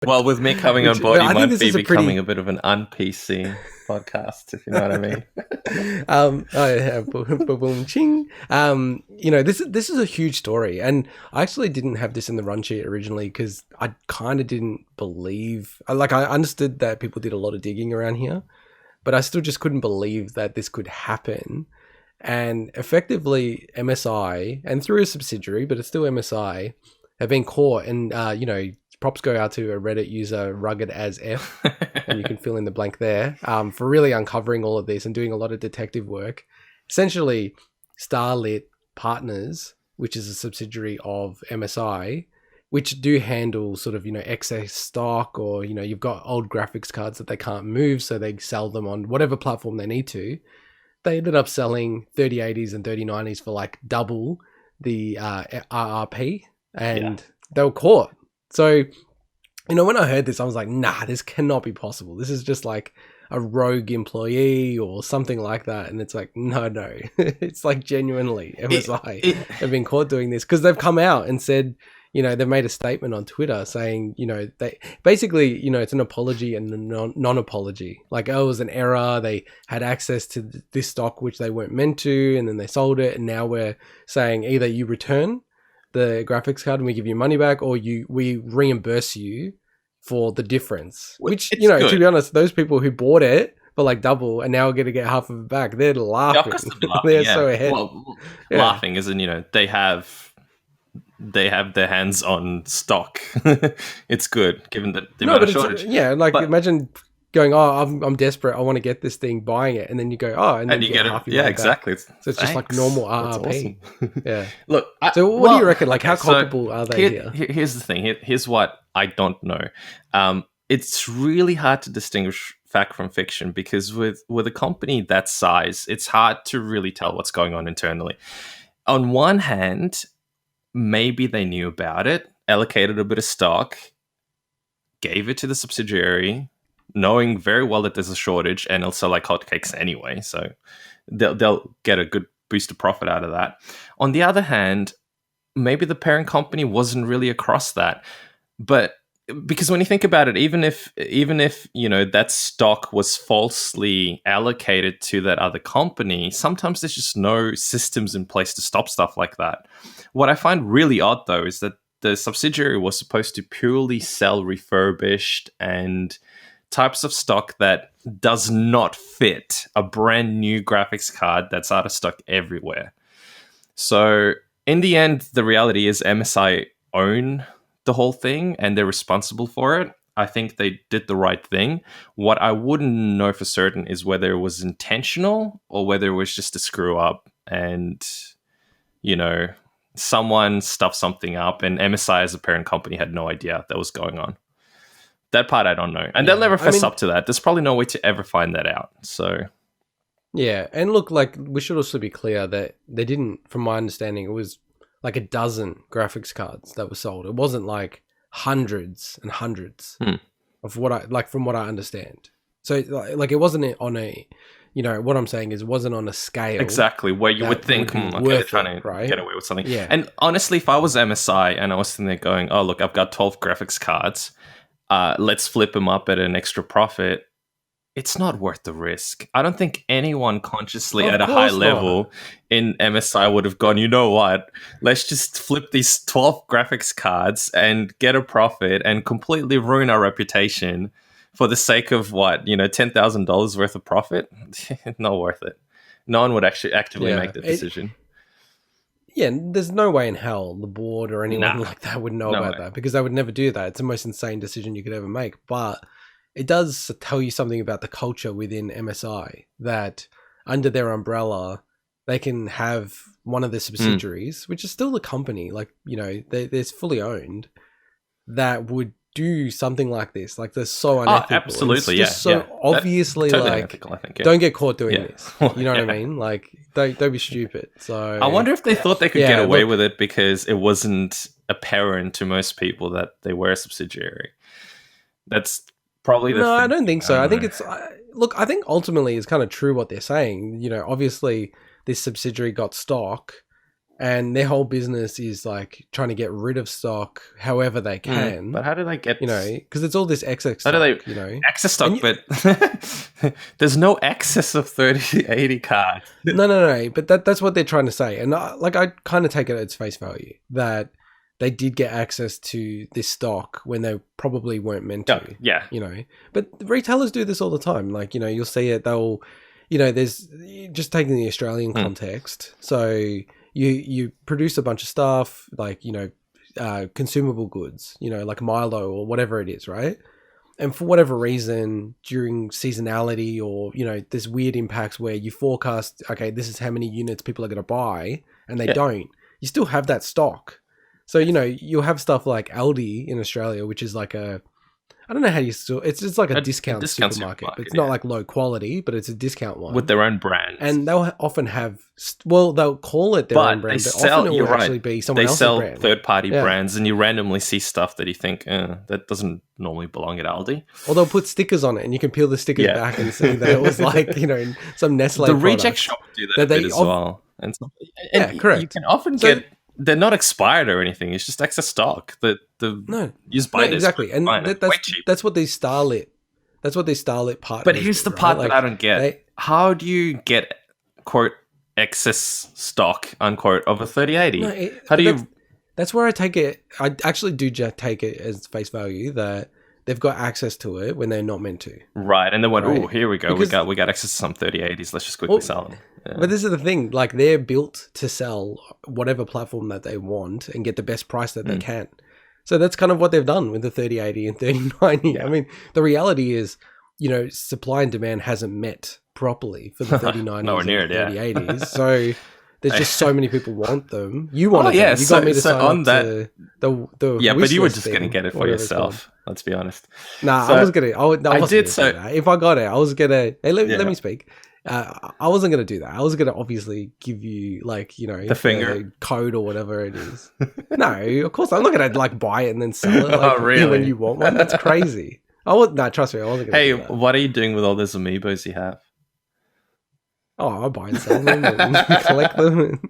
Well, with me coming on board, I you think might this be is a becoming pretty a bit of an un-PC podcast, if you know what I mean. oh yeah, boom, ching. This is a huge story, and I actually didn't have this in the run sheet originally because I kind of didn't believe. I understood that people did a lot of digging around here, but I still just couldn't believe that this could happen. And effectively, MSI and through a subsidiary, but it's still MSI, have been caught. And props go out to a Reddit user, Rugged as F, and you can fill in the blank there, for really uncovering all of this and doing a lot of detective work. Essentially, Starlit Partners, which is a subsidiary of MSI, which do handle sort of, excess stock, or, you've got old graphics cards that they can't move, so they sell them on whatever platform they need to. They ended up selling 3080s and 3090s for like double the RRP, and they were caught. So, when I heard this, I was like, nah, this cannot be possible. This is just like a rogue employee or something like that. And it's like, no. It's like genuinely MSI have been caught doing this because they've come out and said, they've made a statement on Twitter saying, they basically, it's an apology and a non-apology. Like, oh, it was an error. They had access to this stock, which they weren't meant to, and then they sold it. And now we're saying either you return the graphics card and we give you money back, or we reimburse you for the difference. Which, to be honest, those people who bought it for like double and now are going to get half of it back, they're laughing. They're so ahead. Well, laughing as in, they have their hands on stock. It's good, given that the amount of shortage. Imagine going, oh, I'm desperate, I want to get this thing, buying it, and then you go, oh, and then you get half. Yeah, exactly. So it's just like normal RRP. Awesome. Yeah. Look, so what do you reckon? Like, how culpable are they here? Here's the thing. Here's what I don't know. It's really hard to distinguish fact from fiction because with a company that size, it's hard to really tell what's going on internally. On one hand, maybe they knew about it, allocated a bit of stock, gave it to the subsidiary, knowing very well that there's a shortage and it'll sell like hotcakes anyway. So they'll get a good boost of profit out of that. On the other hand, maybe the parent company wasn't really across that. But because when you think about it, even if that stock was falsely allocated to that other company, sometimes there's just no systems in place to stop stuff like that. What I find really odd, though, is that the subsidiary was supposed to purely sell refurbished and types of stock that does not fit a brand new graphics card that's out of stock everywhere. So in the end, the reality is MSI own the whole thing and they're responsible for it. I think they did the right thing. What I wouldn't know for certain is whether it was intentional or whether it was just a screw up and, someone stuffed something up and MSI as a parent company had no idea that was going on. That part I don't know. And they'll never fess up to that. There's probably no way to ever find that out. So, yeah. And look, like, we should also be clear that they didn't, from my understanding, it was like a dozen graphics cards that were sold. It wasn't like hundreds and hundreds of from what I understand. So like, it wasn't on a, what I'm saying is it wasn't on a scale. Exactly. Where you would think, they're trying to get away with something. Yeah. And honestly, if I was MSI and I was sitting there going, oh, look, I've got 12 graphics cards, let's flip them up at an extra profit, it's not worth the risk. I don't think anyone consciously at a high level in MSI would have gone, you know what, let's just flip these 12 graphics cards and get a profit and completely ruin our reputation for the sake of what, $10,000 worth of profit? Not worth it. No one would actually actively make the decision. There's no way in hell the board or anyone like that would know about that, because they would never do that. It's the most insane decision you could ever make. But it does tell you something about the culture within MSI, that under their umbrella, they can have one of the subsidiaries, which is still the company, like, they're fully owned, that would do something like this. Like, they're so unethical. Absolutely, obviously, totally like, unethical, I think, don't get caught doing this. You know what I mean? Like, don't be stupid. So I wonder if they thought they could get away with it because it wasn't apparent to most people that they were a subsidiary. That's probably the thing. I don't think so. I think it's... look, I think ultimately it's kind of true what they're saying. Obviously, this subsidiary got stock and their whole business is like trying to get rid of stock however they can. But how do they get, because it's all this excess how stock, do they excess stock? But there's no excess of 3080 cards. No. But that's what they're trying to say, and I kind of take it at its face value that they did get access to this stock when they probably weren't meant to. Yeah. But retailers do this all the time. Like, you'll see it. They'll, there's just taking the Australian context. So you produce a bunch of stuff like, consumable goods, like Milo or whatever it is, right? And for whatever reason, during seasonality or, there's weird impacts where you forecast, okay, this is how many units people are going to buy, and they don't. You still have that stock. So, you'll have stuff like Aldi in Australia, which is like I don't know how you still, it's just like a discount supermarket. But it's not like low quality, but it's a discount one. With their own brand. And they'll often have, they'll call it their own brand, but often it will actually be someone else's brand. They sell third-party brands, and you randomly see stuff that you think, that doesn't normally belong at Aldi. Or they'll put stickers on it, and you can peel the stickers back and see that it was like, some Nestle The reject shop do that a bit as well. And correct. You can often get... They're not expired or anything. It's just excess stock. You just buy this. Exactly, and that's what these Starlit. That's what these Starlit partners. But here's the part that I don't get. How do you get quote excess stock unquote of a 3080? How do you? That's where I take it. I actually do take it as face value that they've got access to it when they're not meant to. Right, and they went, "Oh, here we go. We got access to some 3080s. Let's just quickly sell them." Yeah. But this is the thing, like they're built to sell whatever platform that they want and get the best price that they can. So that's kind of what they've done with the 3080 and 3090. Yeah. I mean, the reality is, supply and demand hasn't met properly for the 3090s and 3080s. So there's just so many people want them. You want them. You got me to sign on that. The but you were just going to get it for yourself. Let's be honest. Nah, I was going to. I did so. If I got it, I was going to. Hey, let me speak. I wasn't going to do that. I was going to obviously give you the finger code or whatever it is. No, of course I'm not going to buy it and then sell it really? When you want one. That's crazy. Trust me, I wasn't going to do that. What are you doing with all those amiibos you have? Oh, I buy and sell them and collect them.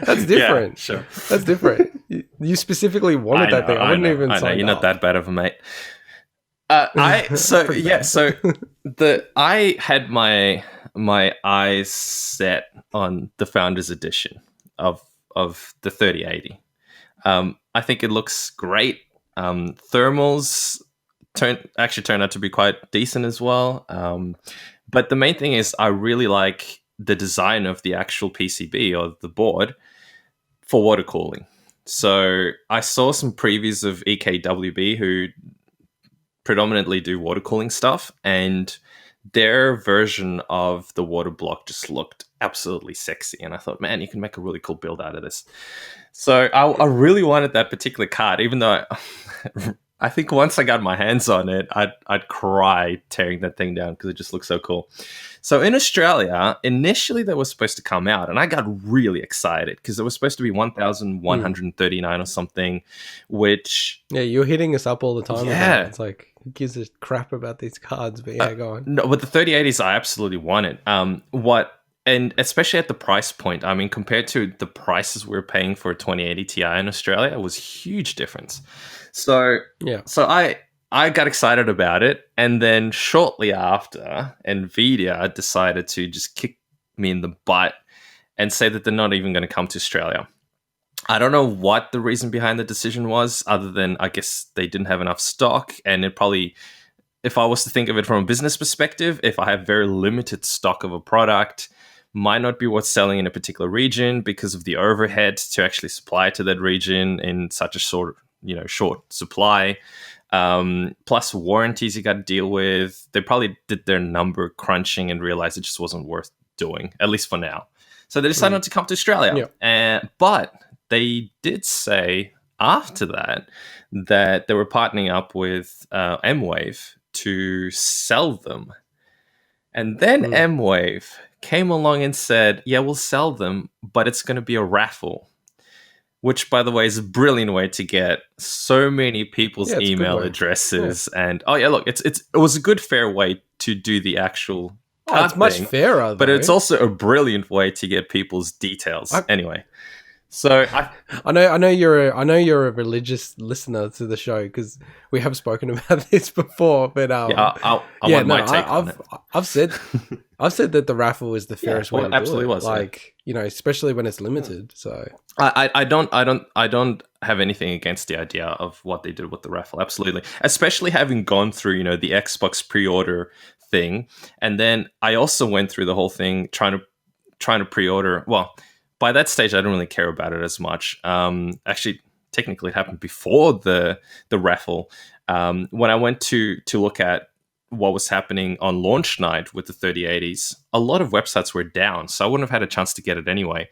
That's different. Yeah, sure. That's different. You specifically wanted that thing. I wouldn't even sign up. You're not that bad of a mate. I had my eyes set on the Founders Edition of the 3080. I think it looks great. Thermals turned out to be quite decent as well. But the main thing is I really like the design of the actual PCB or the board for water cooling. So I saw some previews of EKWB who predominantly do water cooling stuff, and their version of the water block just looked absolutely sexy. And I thought, man, you can make a really cool build out of this. So I really wanted that particular card, even though I think once I got my hands on it, I'd cry tearing that thing down because it just looks so cool. So in Australia, initially they were supposed to come out, and I got really excited because it was supposed to be 1,139 or something, which... Yeah, you're hitting us up all the time. Yeah. It's like, who gives a crap about these cards? But yeah, go on. No, but the 3080s I absolutely wanted. And especially at the price point, I mean, compared to the prices we were paying for a 2080 Ti in Australia, it was a huge difference. So I got excited about it, and then shortly after, Nvidia decided to just kick me in the butt and say that they're not even going to come to Australia. I don't know what the reason behind the decision was, other than I guess they didn't have enough stock, and it probably, if I was to think of it from a business perspective, if I have very limited stock of a product, might not be what's selling in a particular region because of the overhead to actually supply to that region in such a short supply. Plus warranties you got to deal with. They probably did their number crunching and realized it just wasn't worth doing, at least for now. So they decided not to come to Australia. But they did say after that they were partnering up with M-Wave to sell them. And then M-Wave came along and said, yeah, we'll sell them, but it's going to be a raffle. Which, by the way, is a brilliant way to get so many people's email addresses. Yeah. And, it was a good, fair way to do the actual it's much fairer, though. But it's also a brilliant way to get people's details. Anyway. So I know you're a religious listener to the show because we have spoken about this before. But yeah, I yeah, want no, my take on I've said that the raffle is the fairest way well, to do absolutely it. was. Yeah. Like, you know, especially when it's limited. So I don't have anything against the idea of what they did with the raffle. Absolutely, especially having gone through, you know, the Xbox pre-order thing, and then I also went through the whole thing trying to pre-order. Well, by that stage, I didn't really care about it as much. Actually, technically, it happened before the raffle. When I went to look at what was happening on launch night with the 3080s, a lot of websites were down, so I wouldn't have had a chance to get it anyway.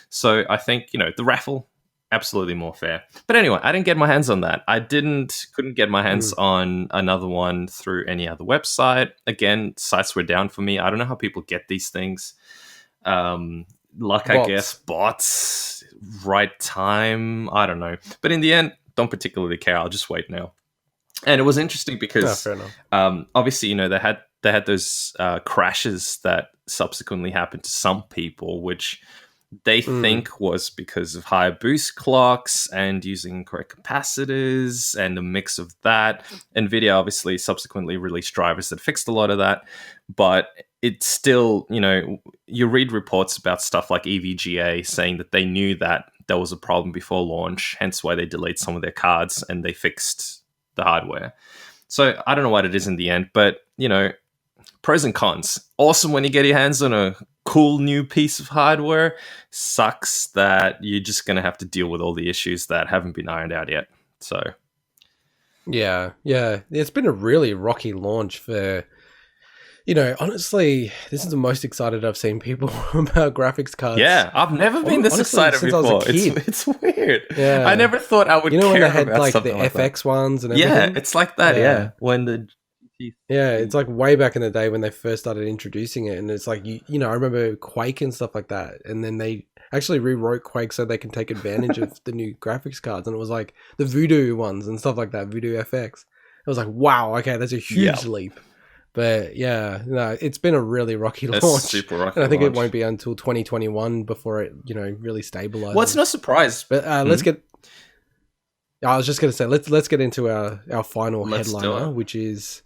So I think, you know, the raffle, absolutely more fair. But anyway, I didn't get my hands on that. Couldn't get my hands on another one through any other website. Again, sites were down for me. I don't know how people get these things. Luck, I guess, bots, right time. I don't know. But in the end, don't particularly care. I'll just wait now. And it was interesting because fair enough. obviously, you know, they had those crashes that subsequently happened to some people, which they think was because of higher boost clocks and using incorrect capacitors and a mix of that. NVIDIA obviously subsequently released drivers that fixed a lot of that, but it's still, you know, you read reports about stuff like EVGA saying that they knew that there was a problem before launch, hence why they delayed some of their cards and they fixed the hardware. So I don't know what it is in the end, but, you know, pros and cons. Awesome when you get your hands on a cool new piece of hardware. Sucks that you're just going to have to deal with all the issues that haven't been ironed out yet. So Yeah, it's been a really rocky launch for, you know, honestly, this is the most excited I've seen people about graphics cards. Yeah, I've never been this excited before. It's weird. Yeah, I never thought I would. You know, when they had like the FX ones and everything. Yeah, it's like that. Yeah, when the it's like way back in the day when they first started introducing it, and it's like you know, I remember Quake and stuff like that, and then they actually rewrote Quake so they can take advantage of the new graphics cards, and it was like the Voodoo ones and stuff like that, Voodoo FX. It was like, wow, okay, that's a huge leap. But yeah, no, it's been a really rocky launch. Super rocky and I think launch. It won't be until 2021 before it, you know, really stabilizes. Well, it's no surprise. But let's get. I was just going to say, let's get into our final headliner, which is